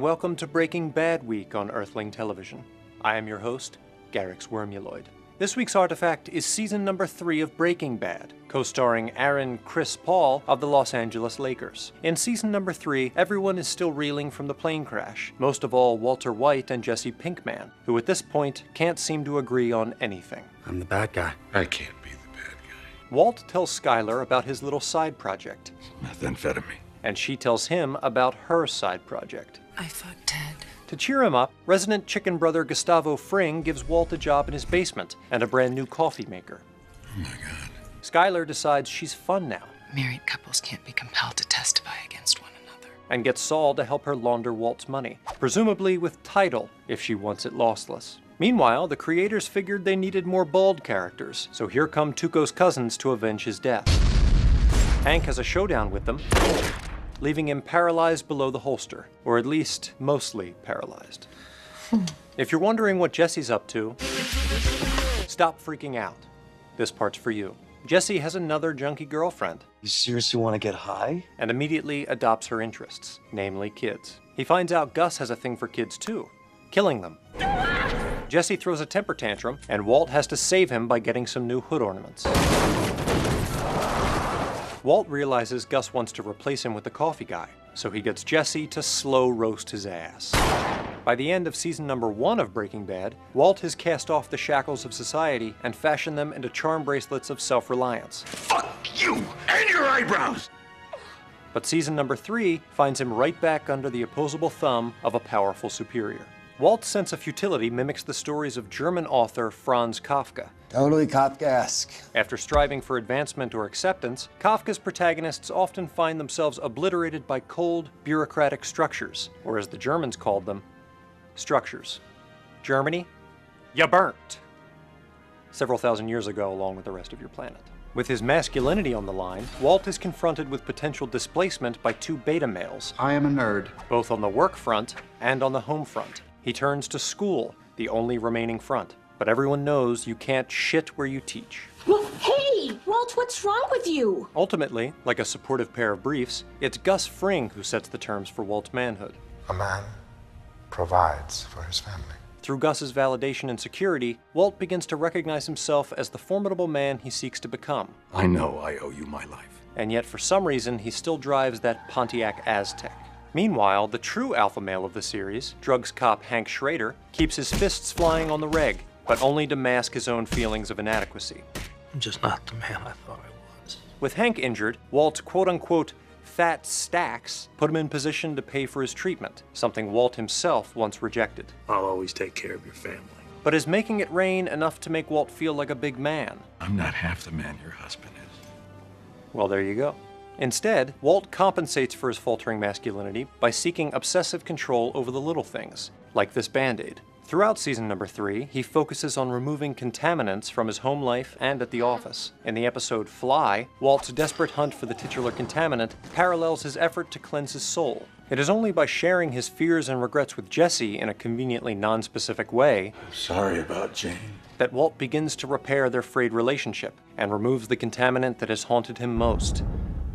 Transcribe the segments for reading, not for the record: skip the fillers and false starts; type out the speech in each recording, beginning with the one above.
Welcome to Breaking Bad Week on Earthling Television. I am your host, Garrix Wormuloid. This week's artifact is season number 3 of Breaking Bad, co-starring Aaron Chris Paul of the Los Angeles Lakers. In season number 3, everyone is still reeling from the plane crash, most of all Walter White and Jesse Pinkman, who at this point can't seem to agree on anything. I'm the bad guy. I can't be the bad guy. Walt tells Skyler about his little side project, Methamphetamine. and she tells him about her side project. I fucked Ted. To cheer him up, resident chicken brother Gustavo Fring gives Walt a job in his basement and a brand new coffee maker. Oh my God. Skyler decides she's fun now Married couples can't be compelled to testify against one another. and gets Saul to help her launder Walt's money, presumably with title if she wants it lossless. Meanwhile, the creators figured they needed more bald characters, so here come Tuco's cousins to avenge his death. Hank has a showdown with them, leaving him paralyzed below the holster, or at least mostly paralyzed. If you're wondering what Jesse's up to, stop freaking out. This part's for you. Jesse has another junkie girlfriend You seriously want to get high? and immediately adopts her interests, namely kids. He finds out Gus has a thing for kids too, killing them. Jesse throws a temper tantrum, and Walt has to save him by getting some new hood ornaments. Walt realizes Gus wants to replace him with the coffee guy, so he gets Jesse to slow roast his ass. By the end of season number 1 of Breaking Bad, Walt has cast off the shackles of society and fashioned them into charm bracelets of self-reliance. Fuck you and your eyebrows! But season number 3 finds him right back under the opposable thumb of a powerful superior. Walt's sense of futility mimics the stories of German author Franz Kafka. Totally Kafkaesque. After striving for advancement or acceptance, Kafka's protagonists often find themselves obliterated by cold, bureaucratic structures, or as the Germans called them, structures. Germany, you burnt! Several thousand years ago, along with the rest of your planet. With his masculinity on the line, Walt is confronted with potential displacement by 2 beta males, I am a nerd. both on the work front and on the home front. He turns to school, the only remaining front. But everyone knows you can't shit where you teach. Well, hey, Walt, what's wrong with you? Ultimately, like a supportive pair of briefs, it's Gus Fring who sets the terms for Walt's manhood. A man provides for his family. Through Gus's validation and security, Walt begins to recognize himself as the formidable man he seeks to become. I know I owe you my life. And yet, for some reason, he still drives that Pontiac Aztec. Meanwhile, the true alpha male of the series, drugs cop Hank Schrader, keeps his fists flying on the reg, but only to mask his own feelings of inadequacy. I'm just not the man I thought I was. With Hank injured, Walt's quote-unquote fat stacks put him in position to pay for his treatment, something Walt himself once rejected. I'll always take care of your family. But is making it rain enough to make Walt feel like a big man? I'm not half the man your husband is. Well, there you go. Instead, Walt compensates for his faltering masculinity by seeking obsessive control over the little things, like this Band-Aid. Throughout season number 3, he focuses on removing contaminants from his home life and at the office. In the episode Fly, Walt's desperate hunt for the titular contaminant parallels his effort to cleanse his soul. It is only by sharing his fears and regrets with Jesse in a conveniently non-specific way I'm sorry about Jane. that Walt begins to repair their frayed relationship and removes the contaminant that has haunted him most,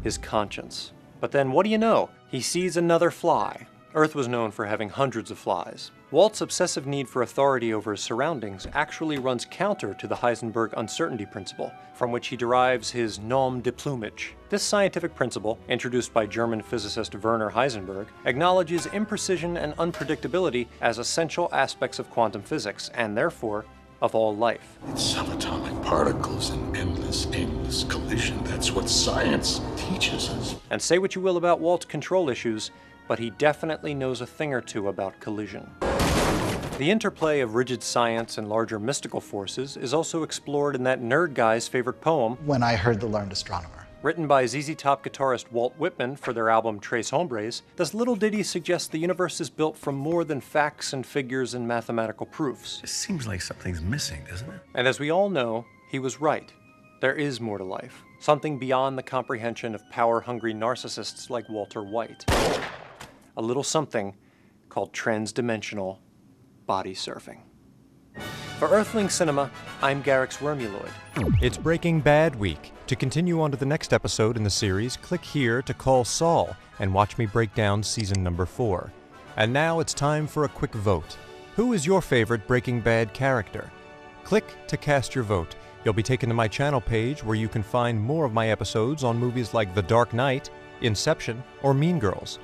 his conscience. But then, what do you know? He sees another fly. Earth was known for having hundreds of flies. Walt's obsessive need for authority over his surroundings actually runs counter to the Heisenberg uncertainty principle, from which he derives his nom de plumage. This scientific principle, introduced by German physicist Werner Heisenberg, acknowledges imprecision and unpredictability as essential aspects of quantum physics, and therefore, of all life. It's subatomic particles in endless, aimless collision. That's what science teaches us. And say what you will about Walt's control issues, but he definitely knows a thing or two about collision. The interplay of rigid science and larger mystical forces is also explored in that nerd guy's favorite poem, When I Heard the Learned Astronomer. written by ZZ Top guitarist Walt Whitman for their album Tres Hombres. This little ditty suggests the universe is built from more than facts and figures and mathematical proofs. It seems like something's missing, doesn't it? And as we all know, he was right. There is more to life, something beyond the comprehension of power-hungry narcissists like Walter White. A little something called transdimensional body surfing. For Earthling Cinema, I'm Garrix Wormuloid. It's Breaking Bad week. To continue on to the next episode in the series, click here to call Saul and watch me break down season number 4. And now it's time for a quick vote. Who is your favorite Breaking Bad character? Click to cast your vote. You'll be taken to my channel page where you can find more of my episodes on movies like The Dark Knight, Inception, or Mean Girls.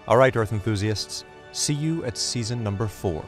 All right, Earth enthusiasts, see you at season number 4.